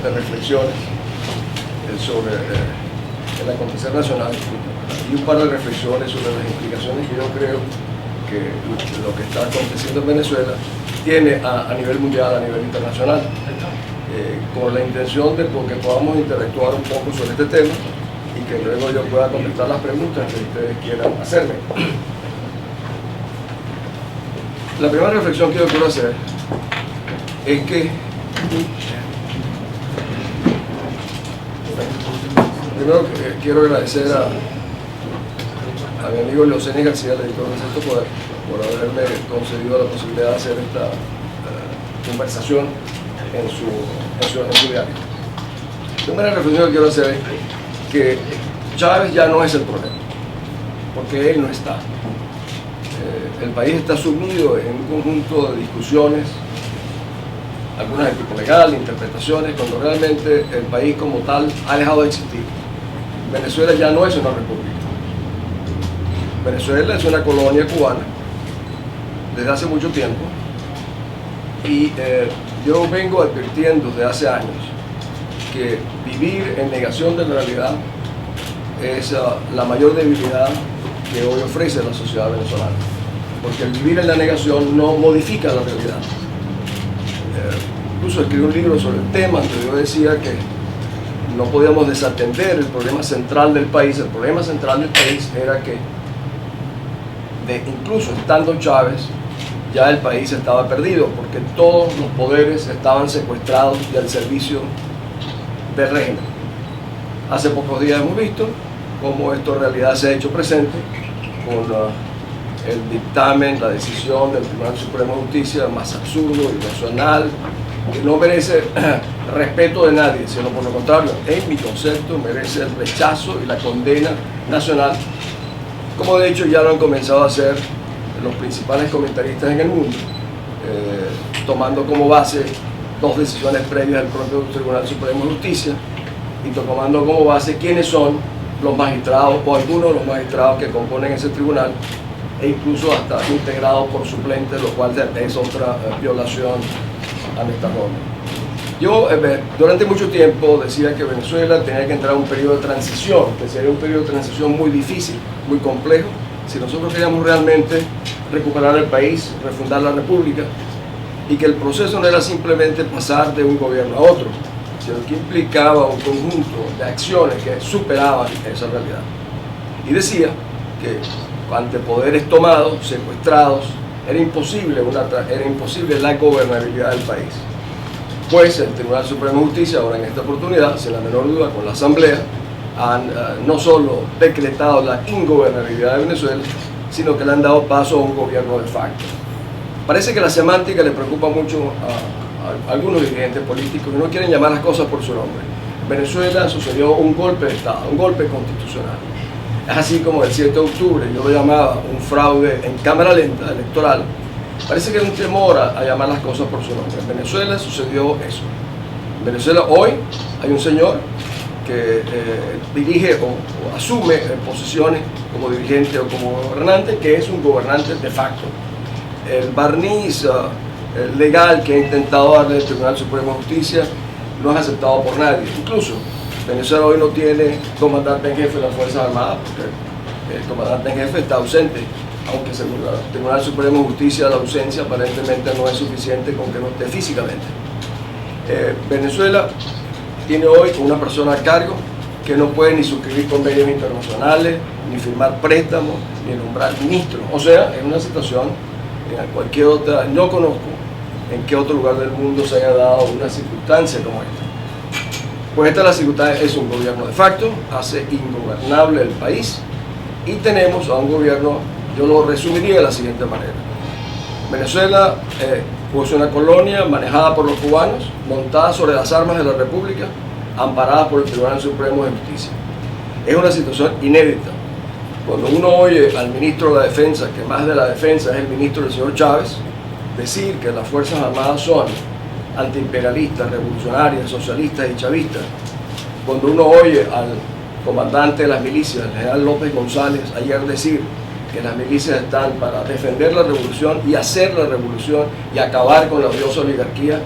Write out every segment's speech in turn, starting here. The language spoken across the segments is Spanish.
de reflexiones sobre el acontecer nacional y un par de reflexiones sobre las implicaciones que yo creo que lo que está aconteciendo en Venezuela tiene a nivel mundial, a nivel internacional, con la intención de que podamos interactuar un poco sobre este tema y que luego yo pueda contestar las preguntas que ustedes quieran hacerme. La primera reflexión que yo quiero hacer es que primero quiero agradecer a mi amigo Leoceni García, el editor de Sexto Poder, por haberme concedido la posibilidad de hacer esta conversación en su diario. La primera reflexión que quiero hacer es que Chávez ya no es el problema, porque él no está. El país está sumido en un conjunto de discusiones, algunas de tipo legal, interpretaciones, cuando realmente el país como tal ha dejado de existir. Venezuela ya no es una república. Venezuela es una colonia cubana desde hace mucho tiempo y yo vengo advirtiendo desde hace años que vivir en negación de la realidad es la mayor debilidad que hoy ofrece la sociedad venezolana, porque el vivir en la negación no modifica la realidad. Incluso escribí un libro sobre el tema donde yo decía que no podíamos desatender el problema central del país. El problema central del país era que incluso estando Chávez, ya el país estaba perdido, porque todos los poderes estaban secuestrados y al servicio del régimen. Hace pocos días hemos visto cómo esto en realidad se ha hecho presente con el dictamen, la decisión del Tribunal Supremo de Justicia más absurdo, irracional, que no merece respeto de nadie, sino por lo contrario, en mi concepto, merece el rechazo y la condena nacional, como de hecho ya lo han comenzado a hacer los principales comentaristas en el mundo, tomando como base dos decisiones previas del propio Tribunal Supremo de Justicia y tomando como base quiénes son los magistrados o algunos de los magistrados que componen ese tribunal, e incluso hasta integrados por suplentes, lo cual es otra violación a nuestra norma. Yo durante mucho tiempo decía que Venezuela tenía que entrar a un periodo de transición, que sería un periodo de transición muy difícil, muy complejo, si nosotros queríamos realmente recuperar el país, refundar la república, y que el proceso no era simplemente pasar de un gobierno a otro, sino que implicaba un conjunto de acciones que superaban esa realidad. Y decía que ante poderes tomados, secuestrados, era imposible la gobernabilidad del país. Pues el Tribunal Supremo de Justicia, ahora en esta oportunidad, sin la menor duda con la Asamblea, han no solo decretado la ingobernabilidad de Venezuela, sino que le han dado paso a un gobierno de facto. Parece que la semántica le preocupa mucho a algunos dirigentes políticos que no quieren llamar las cosas por su nombre. Venezuela sucedió un golpe de Estado, un golpe constitucional. Es así como el 7 de octubre yo lo llamaba un fraude en cámara lenta electoral. Parece que hay un temor a llamar las cosas por su nombre. En Venezuela sucedió eso. En Venezuela hoy hay un señor que dirige o asume posiciones como dirigente o como gobernante, que es un gobernante de facto. El barniz legal que ha intentado darle el Tribunal Supremo de Justicia no es aceptado por nadie. Incluso Venezuela hoy no tiene comandante en jefe de las Fuerzas Armadas, porque el comandante en jefe está ausente, aunque según el Tribunal Supremo de Justicia la ausencia aparentemente no es suficiente con que no esté físicamente. Venezuela tiene hoy una persona a cargo que no puede ni suscribir convenios internacionales, ni firmar préstamos, ni nombrar ministros. O sea, es una situación en cualquier otra, no conozco en qué otro lugar del mundo se haya dado una circunstancia como esta. Pues esta es la circunstancia, es un gobierno de facto, hace ingobernable el país y tenemos a un gobierno, yo lo resumiría de la siguiente manera. Venezuela es una colonia manejada por los cubanos, montada sobre las armas de la República, amparada por el Tribunal Supremo de Justicia. Es una situación inédita. Cuando uno oye al ministro de la Defensa, que más de la defensa es el ministro del señor Chávez, decir que las Fuerzas Armadas son antiimperialistas, revolucionarias, socialistas y chavistas, cuando uno oye al comandante de las milicias, el general López González, ayer decir que las milicias están para defender la revolución y hacer la revolución y acabar con la odiosa oligarquía,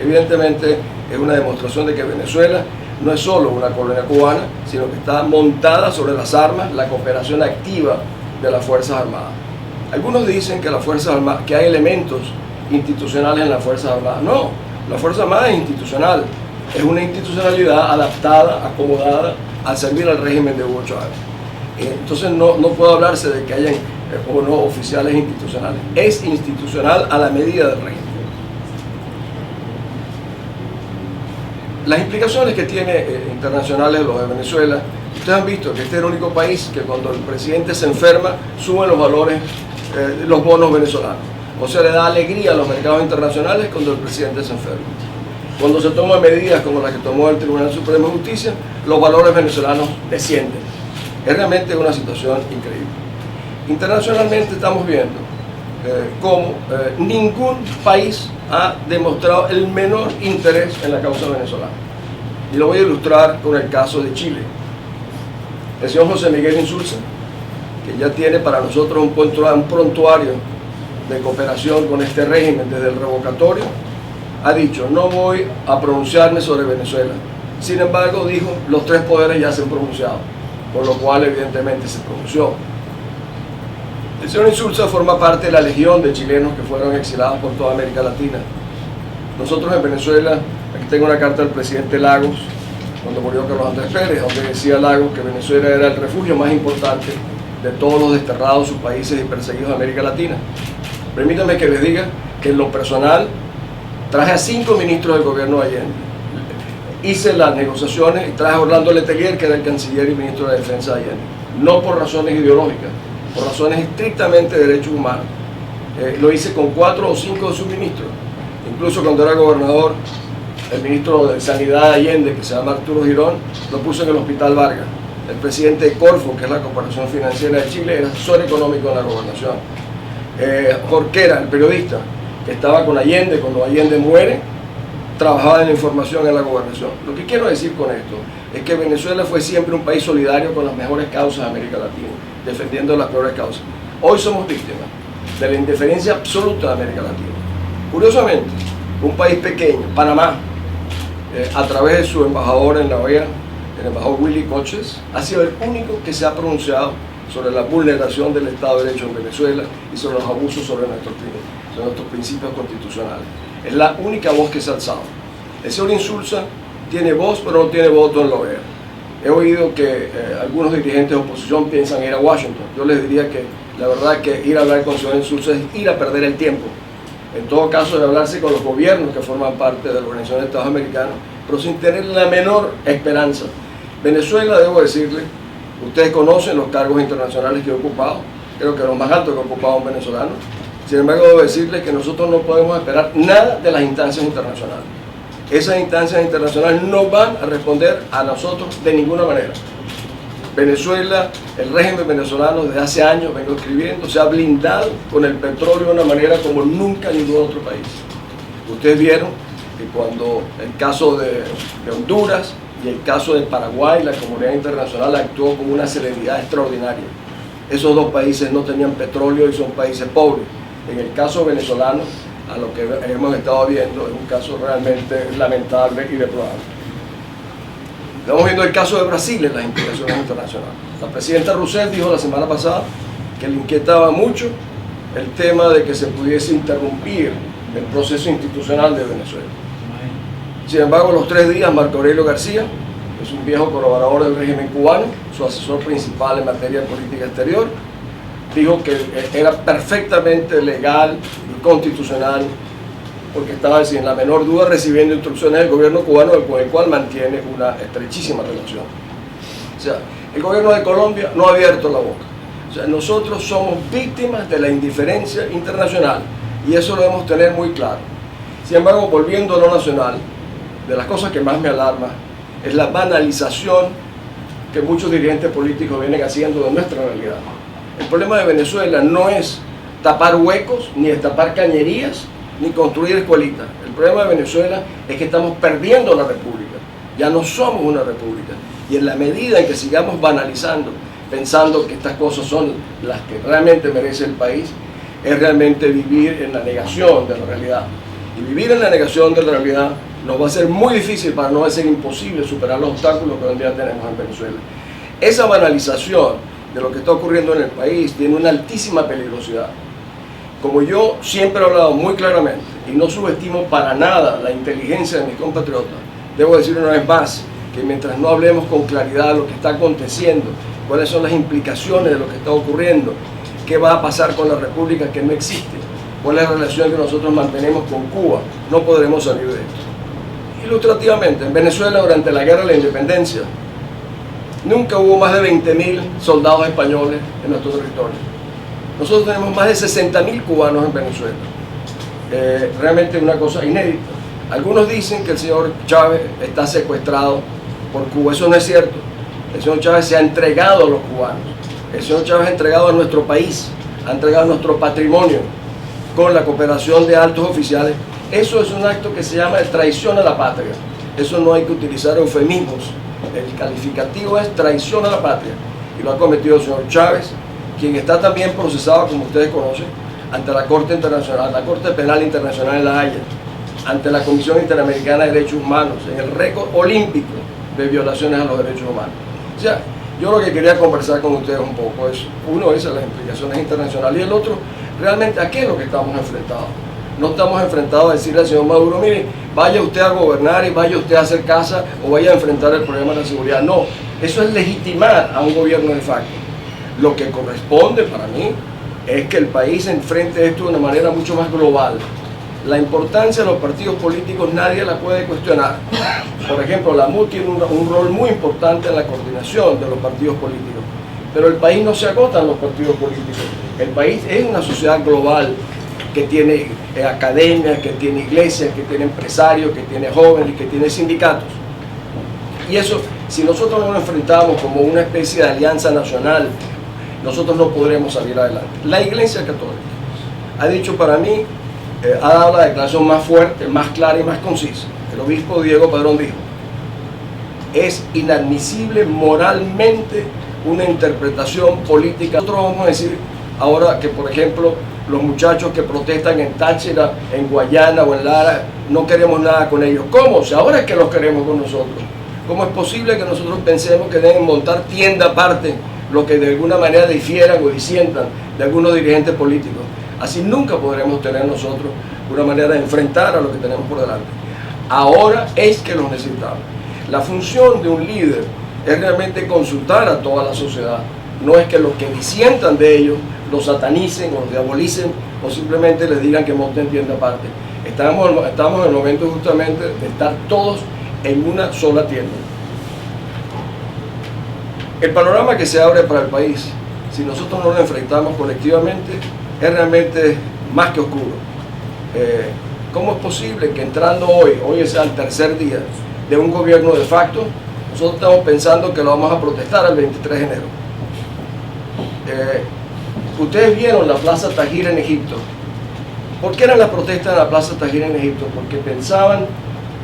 evidentemente es una demostración de que Venezuela no es solo una colonia cubana, sino que está montada sobre las armas, la cooperación activa de las Fuerzas Armadas. Algunos dicen que las Fuerzas Armadas, que hay elementos institucionales en las Fuerzas Armadas. No, la Fuerza Armada es institucional, es una institucionalidad adaptada, acomodada al servir al régimen de Hugo Chávez. Entonces no puede hablarse de que hayan o no oficiales institucionales. Es institucional a la medida del régimen. Las implicaciones que tiene internacionales lo de Venezuela, ustedes han visto que este es el único país que cuando el presidente se enferma suben los valores, los bonos venezolanos. O sea, le da alegría a los mercados internacionales cuando el presidente se enferma. Cuando se toman medidas como las que tomó el Tribunal Supremo de Justicia, los valores venezolanos descienden. Es realmente una situación increíble. Internacionalmente estamos viendo cómo ningún país ha demostrado el menor interés en la causa venezolana. Y lo voy a ilustrar con el caso de Chile. El señor José Miguel Insulza, que ya tiene para nosotros un prontuario de cooperación con este régimen desde el revocatorio, ha dicho: no voy a pronunciarme sobre Venezuela. Sin embargo, dijo, los tres poderes ya se han pronunciado, por lo cual evidentemente se pronunció. El señor Insulza forma parte de la legión de chilenos que fueron exilados por toda América Latina. Nosotros en Venezuela, aquí tengo una carta del presidente Lagos, cuando murió Carlos Andrés Pérez, donde decía Lagos que Venezuela era el refugio más importante de todos los desterrados, sus países y perseguidos de América Latina. Permítanme que les diga que en lo personal traje a 5 ministros del gobierno de Allende. Hice las negociaciones y traje a Orlando Letelier, que era el canciller y ministro de Defensa de Allende. No por razones ideológicas, por razones estrictamente de derechos humanos. Lo hice con 4 o 5 de sus ministros. Incluso cuando era gobernador, el ministro de Sanidad de Allende, que se llama Arturo Girón, lo puso en el Hospital Vargas. El presidente de Corfo, que es la Corporación Financiera de Chile, era asesor económico en la gobernación. Jorquera, el periodista, que estaba con Allende cuando Allende muere, trabajaba en la información en la gobernación. Lo que quiero decir con esto es que Venezuela fue siempre un país solidario con las mejores causas de América Latina, defendiendo las peores causas. Hoy somos víctimas de la indiferencia absoluta de América Latina. Curiosamente, un país pequeño, Panamá, a través de su embajador en la OEA, el embajador Willy Coches, ha sido el único que se ha pronunciado sobre la vulneración del Estado de Derecho en Venezuela y sobre los abusos sobre nuestros principios constitucionales. Es la única voz que se ha alzado. El señor Insulza tiene voz, pero no tiene voto en la OEA. He oído que algunos dirigentes de oposición piensan ir a Washington. Yo les diría que la verdad que ir a hablar con el señor Insulza es ir a perder el tiempo. En todo caso, debe hablarse con los gobiernos que forman parte de la Organización de Estados Americanos, pero sin tener la menor esperanza. Venezuela, debo decirle, ustedes conocen los cargos internacionales que he ocupado, creo que los más altos que he ocupado un venezolano. Sin embargo, debo decirles que nosotros no podemos esperar nada de las instancias internacionales. Esas instancias internacionales no van a responder a nosotros de ninguna manera. Venezuela, el régimen venezolano desde hace años, vengo escribiendo, se ha blindado con el petróleo de una manera como nunca ningún otro país. Ustedes vieron que cuando el caso de Honduras y el caso de Paraguay, la comunidad internacional actuó con una celeridad extraordinaria. Esos dos países no tenían petróleo y son países pobres. En el caso venezolano, a lo que hemos estado viendo, es un caso realmente lamentable y deplorable. Estamos viendo el caso de Brasil en las implicaciones internacionales. La presidenta Rousseff dijo la semana pasada que le inquietaba mucho el tema de que se pudiese interrumpir el proceso institucional de Venezuela. Sin embargo, a los 3 días, Marco Aurelio García, que es un viejo colaborador del régimen cubano, su asesor principal en materia de política exterior, dijo que era perfectamente legal y constitucional, porque estaba sin la menor duda recibiendo instrucciones del gobierno cubano, con el cual mantiene una estrechísima relación. O sea, el gobierno de Colombia no ha abierto la boca. O sea, nosotros somos víctimas de la indiferencia internacional y eso lo debemos tener muy claro. Sin embargo, volviendo a lo nacional, de las cosas que más me alarma es la banalización que muchos dirigentes políticos vienen haciendo de nuestra realidad. El problema de Venezuela no es tapar huecos, ni destapar cañerías, ni construir escuelitas. El problema de Venezuela es que estamos perdiendo la república. Ya no somos una república. Y en la medida en que sigamos banalizando, pensando que estas cosas son las que realmente merece el país, es realmente vivir en la negación de la realidad. Y Y vivir en la negación de la realidad nos va a ser muy difícil, para no decir imposible, superar los obstáculos que hoy en día tenemos en Venezuela. Esa banalización de lo que está ocurriendo en el país tiene una altísima peligrosidad. Como yo siempre he hablado muy claramente, y no subestimo para nada la inteligencia de mis compatriotas, debo decir una vez más que mientras no hablemos con claridad de lo que está aconteciendo, cuáles son las implicaciones de lo que está ocurriendo, qué va a pasar con la república que no existe, cuál es la relación que nosotros mantenemos con Cuba, no podremos salir de esto. Ilustrativamente, en Venezuela durante la Guerra de la Independencia, nunca hubo más de 20.000 soldados españoles en nuestro territorio. Nosotros tenemos más de 60.000 cubanos en Venezuela. Realmente una cosa inédita. Algunos dicen que el señor Chávez está secuestrado por Cuba. Eso no es cierto. El señor Chávez se ha entregado a los cubanos. El señor Chávez ha entregado a nuestro país, ha entregado nuestro patrimonio con la cooperación de altos oficiales. Eso es un acto que se llama de traición a la patria. Eso no hay que utilizar eufemismos. El calificativo es traición a la patria. Y lo ha cometido el señor Chávez, quien está también procesado, como ustedes conocen, ante la Corte Internacional, la Corte Penal Internacional en La Haya, ante la Comisión Interamericana de Derechos Humanos, en el récord olímpico de violaciones a los derechos humanos. O sea, yo lo que quería conversar con ustedes un poco es, uno es las implicaciones internacionales y el otro, realmente a qué es lo que estamos enfrentados. No estamos enfrentados a decirle al señor Maduro, mire, vaya usted a gobernar y vaya usted a hacer casa o vaya a enfrentar el problema de la seguridad. No, eso es legitimar a un gobierno de facto. Lo que corresponde para mí es que el país enfrente esto de una manera mucho más global. La importancia de los partidos políticos nadie la puede cuestionar. Por ejemplo, la MUD tiene un rol muy importante en la coordinación de los partidos políticos. Pero el país no se agota en los partidos políticos. El país es una sociedad global que tiene academias, que tiene iglesias, que tiene empresarios, que tiene jóvenes, que tiene sindicatos. Y eso, si nosotros no lo enfrentamos como una especie de alianza nacional, nosotros no podremos salir adelante. La Iglesia Católica ha dicho para mí, ha dado la declaración más fuerte, más clara y más concisa. El obispo Diego Padrón dijo, es inadmisible moralmente una interpretación política. Nosotros vamos a decir ahora que, por ejemplo, los muchachos que protestan en Táchira, en Guayana o en Lara, no queremos nada con ellos. ¿Cómo? Si ahora es que los queremos con nosotros. ¿Cómo es posible que nosotros pensemos que deben montar tienda aparte los que de alguna manera difieran o disientan de algunos dirigentes políticos? Así nunca podremos tener nosotros una manera de enfrentar a lo que tenemos por delante. Ahora es que los necesitamos. La función de un líder es realmente consultar a toda la sociedad. No es que los que disientan de ellos los satanicen o los diabolicen o simplemente les digan que monten tienda aparte. Estamos en el momento justamente de estar todos en una sola tienda. El panorama que se abre para el país, si nosotros no lo enfrentamos colectivamente, es realmente más que oscuro. ¿Cómo es posible que entrando hoy es el tercer día de un gobierno de facto, nosotros estamos pensando que lo vamos a protestar el 23 de enero? Ustedes vieron la Plaza Tahrir en Egipto. ¿Por qué eran las protestas en la Plaza Tahrir en Egipto? Porque pensaban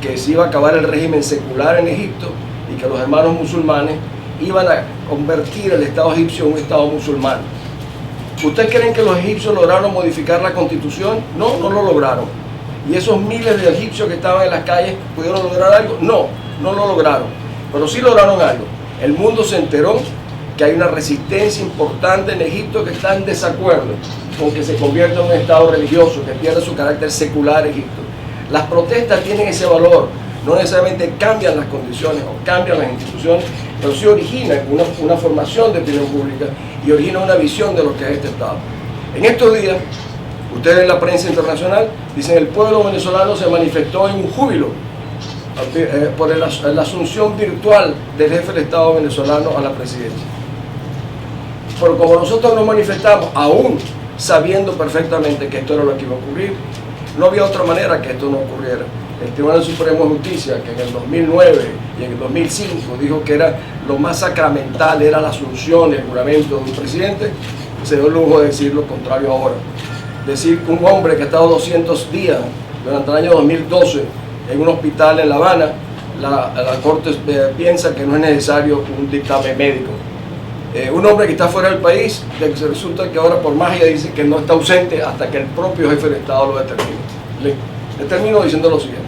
que se iba a acabar el régimen secular en Egipto y que los hermanos musulmanes iban a convertir el Estado egipcio en un Estado musulmán. ¿Ustedes creen que los egipcios lograron modificar la Constitución? No, no lo lograron. ¿Y esos miles de egipcios que estaban en las calles pudieron lograr algo? No, no lo lograron. Pero sí lograron algo. El mundo se enteró que hay una resistencia importante en Egipto que está en desacuerdo con que se convierta en un Estado religioso, que pierda su carácter secular Egipto. Las protestas tienen ese valor. No necesariamente cambian las condiciones o cambian las instituciones, pero sí originan una formación de opinión pública y origina una visión de lo que es este Estado. En estos días, ustedes en la prensa internacional dicen el pueblo venezolano se manifestó en un júbilo por la asunción virtual del jefe del Estado venezolano a la presidencia. Pero como nosotros nos manifestamos, aún sabiendo perfectamente que esto era lo que iba a ocurrir, no había otra manera que esto no ocurriera. El Tribunal Supremo de Justicia, que en el 2009 y en el 2005 dijo que era lo más sacramental, era la asunción y el juramento de un presidente, se dio el lujo de decir lo contrario ahora. Decir que un hombre que ha estado 200 días durante el año 2012 en un hospital en La Habana, la Corte piensa que no es necesario un dictamen médico. Un hombre que está fuera del país, resulta que ahora por magia dice que no está ausente hasta que el propio jefe del Estado lo determine. Le termino diciendo lo siguiente: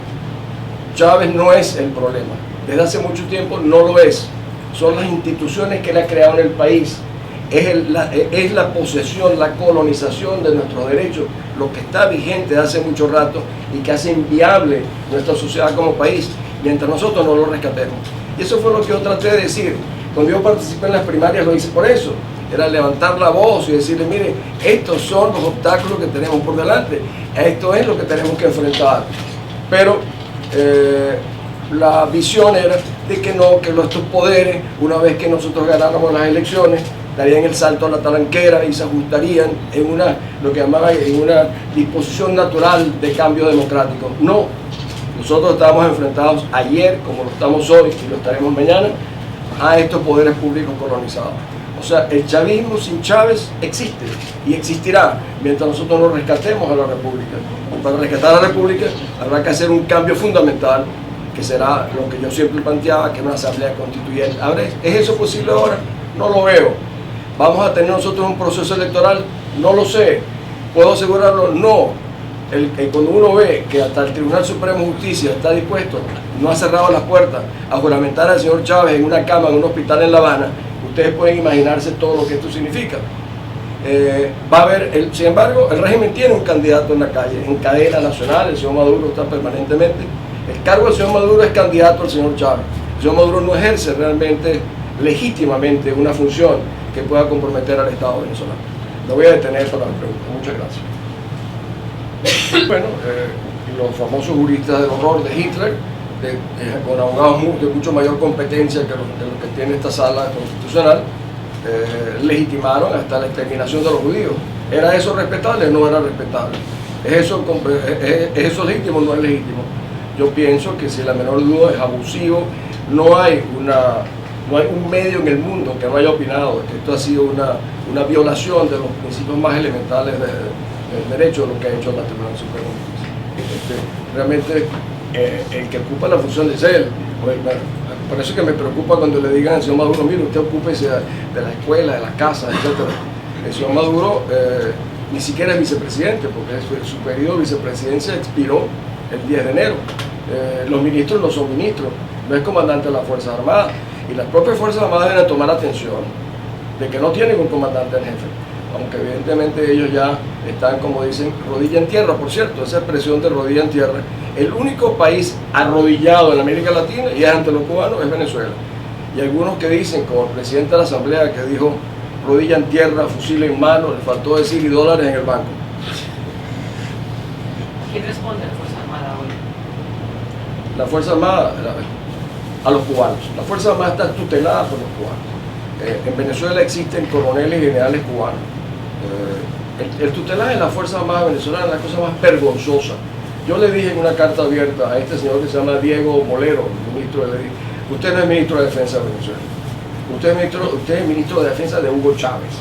Chávez no es el problema, desde hace mucho tiempo no lo es, son las instituciones que él ha creado en el país, es la posesión, la colonización de nuestros derechos, lo que está vigente desde hace mucho rato y que hace inviable nuestra sociedad como país, mientras nosotros no lo rescatemos. Y eso fue lo que yo traté de decir. Cuando yo participé en las primarias lo hice por eso, era levantar la voz y decirle, mire, estos son los obstáculos que tenemos por delante, esto es lo que tenemos que enfrentar. Pero la visión era de que no, que estos poderes, una vez que nosotros ganáramos las elecciones, darían el salto a la talanquera y se ajustarían en lo que llamaban en una disposición natural de cambio democrático. No, nosotros estábamos enfrentados ayer, como lo estamos hoy y lo estaremos mañana, a estos poderes públicos colonizados. O sea, el chavismo sin Chávez existe y existirá mientras nosotros no rescatemos a la República. Y para rescatar a la República habrá que hacer un cambio fundamental, que será lo que yo siempre planteaba, que es una asamblea constituyente. Ahora, ¿es eso posible ahora? No lo veo. ¿Vamos a tener nosotros un proceso electoral? No lo sé. ¿Puedo asegurarlo? No. Cuando uno ve que hasta el Tribunal Supremo de Justicia está dispuesto, no ha cerrado las puertas, a juramentar al señor Chávez en una cama en un hospital en La Habana, ustedes pueden imaginarse todo lo que esto significa. Va a haber, sin embargo, el régimen tiene un candidato en la calle, en cadena nacional, el señor Maduro está permanentemente. El cargo del señor Maduro es candidato al señor Chávez. El señor Maduro no ejerce realmente, legítimamente, una función que pueda comprometer al Estado venezolano. Lo voy a detener para la pregunta. Muchas gracias. Bueno, los famosos juristas del horror de Hitler, con abogados de mucho mayor competencia que los que tiene esta sala constitucional, legitimaron hasta la exterminación de los judíos. ¿Era eso respetable? No era respetable. ¿Es eso legítimo? No es legítimo. Yo pienso que si la menor duda es abusivo, no hay un medio en el mundo que no haya opinado que esto ha sido una violación de los principios más elementales del derecho, lo que ha hecho la Tribunal Supremo de Justicia. Realmente el que ocupa la función de ser, por eso que me preocupa cuando le digan al señor Maduro, mire, usted ocúpese de la escuela, de las casas, etc. El señor Maduro ni siquiera es vicepresidente, porque su periodo de vicepresidencia expiró el 10 de enero. Los ministros no son ministros, no es comandante de las Fuerzas Armadas, y las propias Fuerzas Armadas deben tomar atención de que no tienen un comandante en jefe, aunque evidentemente ellos ya están, como dicen, rodilla en tierra. Por cierto, esa expresión de rodilla en tierra, el único país arrodillado en América Latina, y es ante los cubanos, es Venezuela. Y algunos que dicen, como el presidente de la Asamblea, que dijo rodilla en tierra, fusil en mano, le faltó decir y dólares en el banco. ¿Quién responde a la Fuerza Armada hoy? La Fuerza Armada, a los cubanos. La Fuerza Armada está tutelada por los cubanos. En Venezuela existen coroneles y generales cubanos. El tutelaje de la Fuerza Armada venezolana es la cosa más vergonzosa. Yo le dije en una carta abierta a este señor que se llama Diego Molero, ministro de usted no es ministro de Defensa de Venezuela, usted es ministro de Defensa de Hugo Chávez.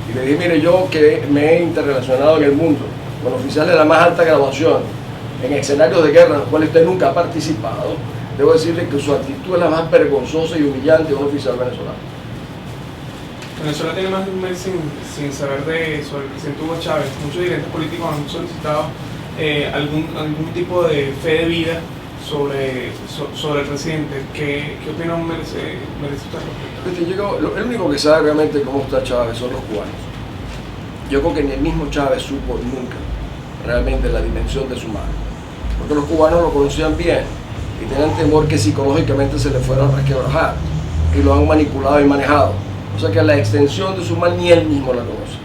Y le dije, mire, yo que me he interrelacionado en el mundo con oficiales de la más alta graduación en escenarios de guerra en los cuales usted nunca ha participado, debo decirle que su actitud es la más vergonzosa y humillante de un oficial venezolano. Venezuela tiene más de un mes sin saber sobre el presidente Hugo Chávez. Muchos dirigentes políticos han solicitado algún tipo de fe de vida sobre el presidente. ¿Qué opinión merece usted respecto? El único que sabe realmente cómo está Chávez son los cubanos. Yo creo que ni el mismo Chávez supo nunca realmente la dimensión de su mal, porque los cubanos lo conocían bien y tenían temor que psicológicamente se le fuera a resquebrajar, y lo han manipulado y manejado. O sea que la extensión de su mal ni él mismo la conoce.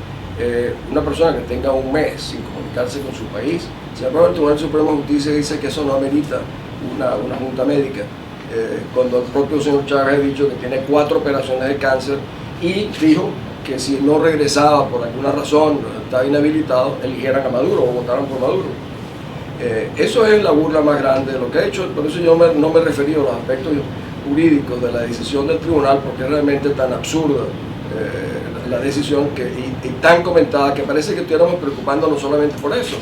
Una persona que tenga un mes sin comunicarse con su país, sin embargo el Tribunal Supremo de Justicia dice que eso no amerita una junta médica, cuando el propio señor Chávez ha dicho que tiene 4 operaciones de cáncer y dijo que si no regresaba por alguna razón, estaba inhabilitado, eligieran a Maduro o votaran por Maduro. Eso es la burla más grande de lo que ha hecho. Por eso yo no me he referido a los aspectos jurídicos de la decisión del tribunal, porque es realmente tan absurda la decisión y tan comentada, que parece que estuviéramos preocupándonos solamente por eso.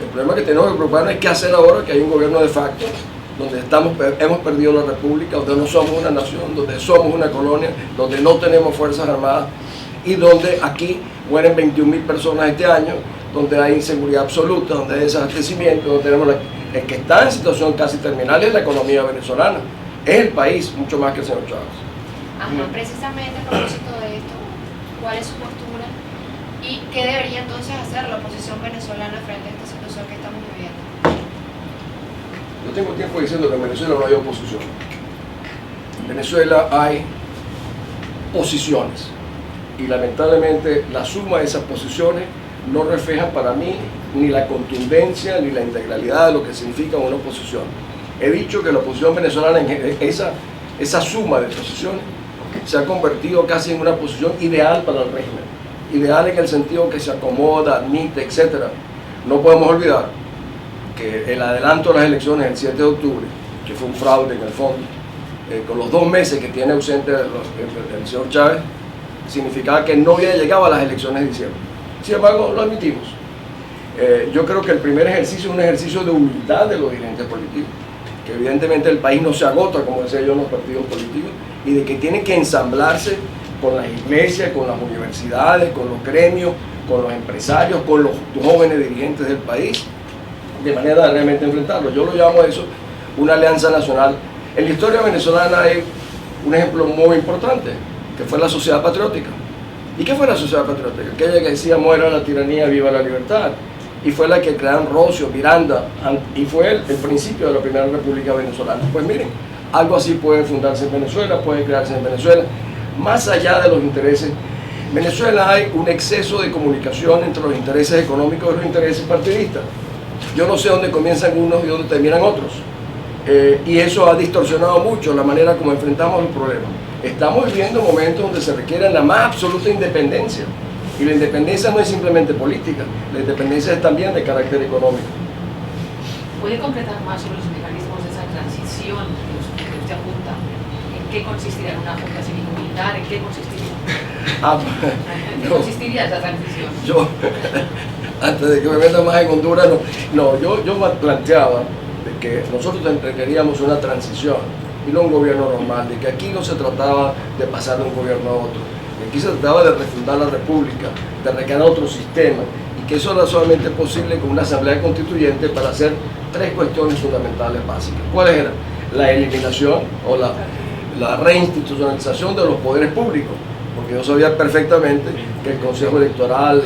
El problema que tenemos que preocuparnos es qué hacer ahora que hay un gobierno de facto, donde hemos perdido la república, donde no somos una nación, donde somos una colonia, donde no tenemos fuerzas armadas, y donde aquí mueren 21.000 personas este año, donde hay inseguridad absoluta, donde hay desabastecimiento, donde tenemos el que está en situación casi terminal es la economía venezolana. Es el país, mucho más que el señor Chávez. Ajá, precisamente a propósito de esto, ¿cuál es su postura y qué debería entonces hacer la oposición venezolana frente a esta situación que estamos viviendo? Yo tengo tiempo diciendo que en Venezuela no hay oposición. En Venezuela hay posiciones y lamentablemente la suma de esas posiciones no refleja para mí ni la contundencia ni la integralidad de lo que significa una oposición. He dicho que la oposición venezolana, esa suma de posiciones, se ha convertido casi en una posición ideal para el régimen. Ideal en el sentido que se acomoda, admite, etc. No podemos olvidar que el adelanto de las elecciones el 7 de octubre, que fue un fraude en el fondo, con los 2 meses que tiene ausente el señor Chávez, significaba que no había llegado a las elecciones de diciembre. Sin embargo, lo admitimos. Yo creo que el primer ejercicio es un ejercicio de humildad de los dirigentes políticos, que evidentemente el país no se agota, como decía yo, en los partidos políticos, y de que tienen que ensamblarse con las iglesias, con las universidades, con los gremios, con los empresarios, con los jóvenes dirigentes del país, de manera de realmente enfrentarlo. Yo lo llamo a eso una alianza nacional. En la historia venezolana hay un ejemplo muy importante, que fue la Sociedad Patriótica. ¿Y qué fue la Sociedad Patriótica? Aquella que decía muera la tiranía, viva la libertad. Y fue la que crearon Rocio, Miranda, y fue el principio de la primera república venezolana. Pues miren, algo así puede fundarse en Venezuela, puede crearse en Venezuela, más allá de los intereses. En Venezuela hay un exceso de comunicación entre los intereses económicos y los intereses partidistas. Yo no sé dónde comienzan unos y dónde terminan otros. Y eso ha distorsionado mucho la manera como enfrentamos los problemas. Estamos viviendo momentos donde se requiere la más absoluta independencia. Y la independencia no es simplemente política, la independencia es también de carácter económico. ¿Puede concretar más sobre los mecanismos de esa transición que usted apunta? ¿En qué consistiría una junta cívico-militar? ¿En qué consistiría? ¿En qué consistiría esa transición? Yo, antes de que me meta más en Honduras, yo planteaba de que nosotros requeríamos una transición y no un gobierno normal, de que aquí no se trataba de pasar de un gobierno a otro. Aquí se trataba de refundar la república, de recrear otro sistema, y que eso era solamente posible con una asamblea constituyente para hacer 3 cuestiones fundamentales básicas. ¿Cuáles eran? La eliminación o la reinstitucionalización de los poderes públicos, porque yo sabía perfectamente que el Consejo Electoral,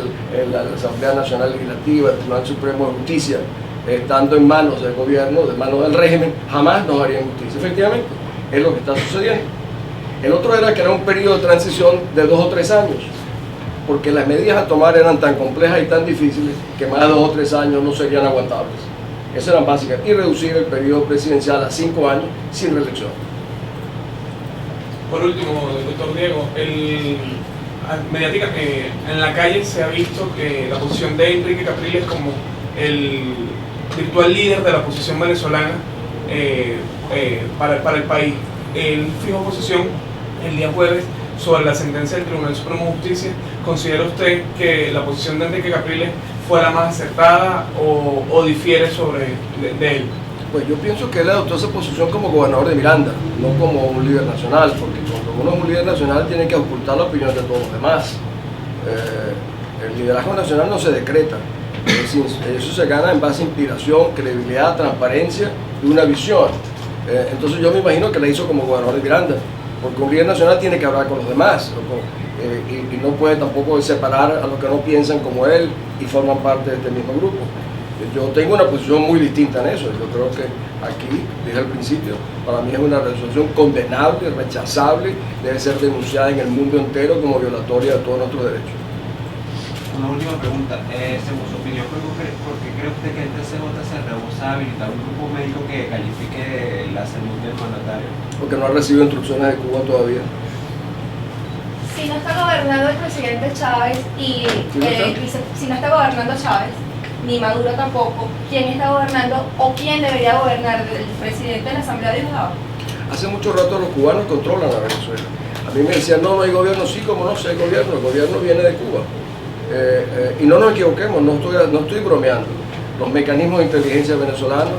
la Asamblea Nacional Legislativa, el Tribunal Supremo de Justicia, estando en manos del gobierno, de manos del régimen, jamás nos harían justicia. Efectivamente, es lo que está sucediendo. El otro era que era un periodo de transición de 2 o 3 años, porque las medidas a tomar eran tan complejas y tan difíciles que más de 2 o 3 años no serían aguantables. Esas eran básicas. Y reducir el periodo presidencial a 5 años sin reelección. Por último, doctor Diego, en la calle se ha visto que la posición de Enrique Capriles como el virtual líder de la oposición venezolana para el país. Él fijó posición el día jueves sobre la sentencia del Tribunal Supremo de Justicia. ¿Considera usted que la posición de Enrique Capriles fue la más acertada o difiere de él? Pues yo pienso que él adoptó esa posición como gobernador de Miranda, no como un líder nacional, porque cuando uno es un líder nacional tiene que ocultar la opinión de todos los demás. El liderazgo nacional no se decreta, eso se gana en base a inspiración, credibilidad, transparencia y una visión. Entonces yo me imagino que la hizo como gobernador de Miranda, porque un líder nacional tiene que hablar con los demás, y no puede tampoco separar a los que no piensan como él y forman parte de este mismo grupo. Yo tengo una posición muy distinta en eso. Yo creo que aquí, dije al principio, para mí es una resolución condenable, rechazable, debe ser denunciada en el mundo entero como violatoria de todos nuestros derechos. Una última pregunta, según su opinión, ¿por qué cree usted que el TCJ se rehúsa a habilitar un grupo médico que califique la salud del mandatario? Porque no ha recibido instrucciones de Cuba todavía. Si no está gobernando el presidente Chávez si no está gobernando Chávez, ni Maduro tampoco, ¿quién está gobernando o quién debería gobernar? ¿El presidente de la Asamblea Diputados? Hace mucho rato los cubanos controlan a Venezuela. A mí me decían, no hay gobierno. Sí, como no, sí hay gobierno, el gobierno viene de Cuba. Y no nos equivoquemos, no estoy bromeando. Los mecanismos de inteligencia venezolanos,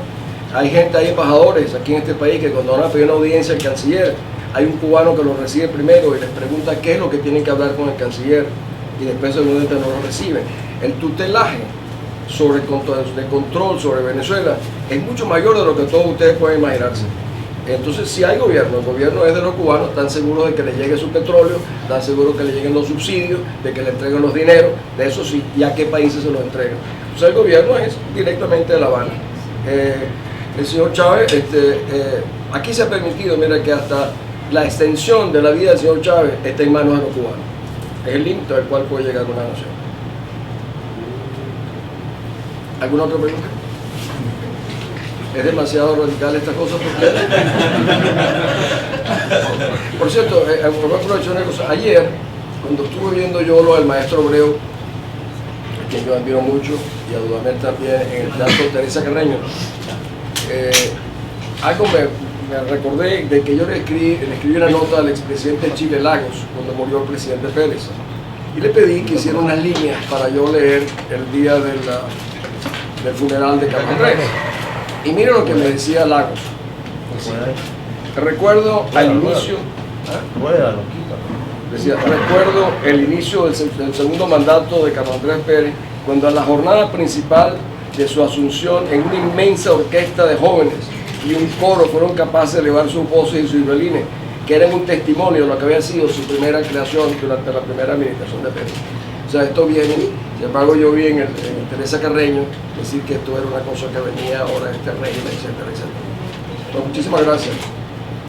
hay embajadores aquí en este país que cuando van a pedir una audiencia al canciller, hay un cubano que lo recibe primero y les pregunta qué es lo que tienen que hablar con el canciller, y después seguramente no lo reciben. El tutelaje de control sobre Venezuela es mucho mayor de lo que todos ustedes pueden imaginarse. Entonces, si hay gobierno, el gobierno es de los cubanos, están seguros de que les llegue su petróleo, están seguros que les lleguen los subsidios, de que le entreguen los dineros, de eso sí, y a qué países se los entregan. Entonces, el gobierno es directamente de La Habana. El señor Chávez, aquí se ha permitido, mira, que hasta la extensión de la vida del señor Chávez está en manos de los cubanos. Es el límite al cual puede llegar una nación. ¿Alguna otra pregunta? Es demasiado radical esta cosa porque... Por cierto, voy a aprovechar una cosa. Ayer, cuando estuve viendo yo lo del maestro Abreu, a quien yo admiro mucho, y a Dudamel también, en el Teatro Teresa Carreño, algo me recordé de que yo le escribí una nota al expresidente de Chile, Lagos, cuando murió el presidente Pérez, y le pedí que hiciera unas líneas para yo leer el día del funeral de Carlos Andrés. Y miren lo que me decía Lagos. Recuerdo al inicio, decía, recuerdo el inicio del segundo mandato de Carlos Andrés Pérez, cuando en la jornada principal de su asunción, en una inmensa orquesta de jóvenes y un coro fueron capaces de elevar sus voces y sus violines, que eran un testimonio de lo que había sido su primera creación durante la primera administración de Pérez. O sea, esto viene, sin embargo yo vi en Teresa Carreño decir que esto era una cosa que venía ahora de este régimen, etcétera, etcétera. Bueno, muchísimas gracias.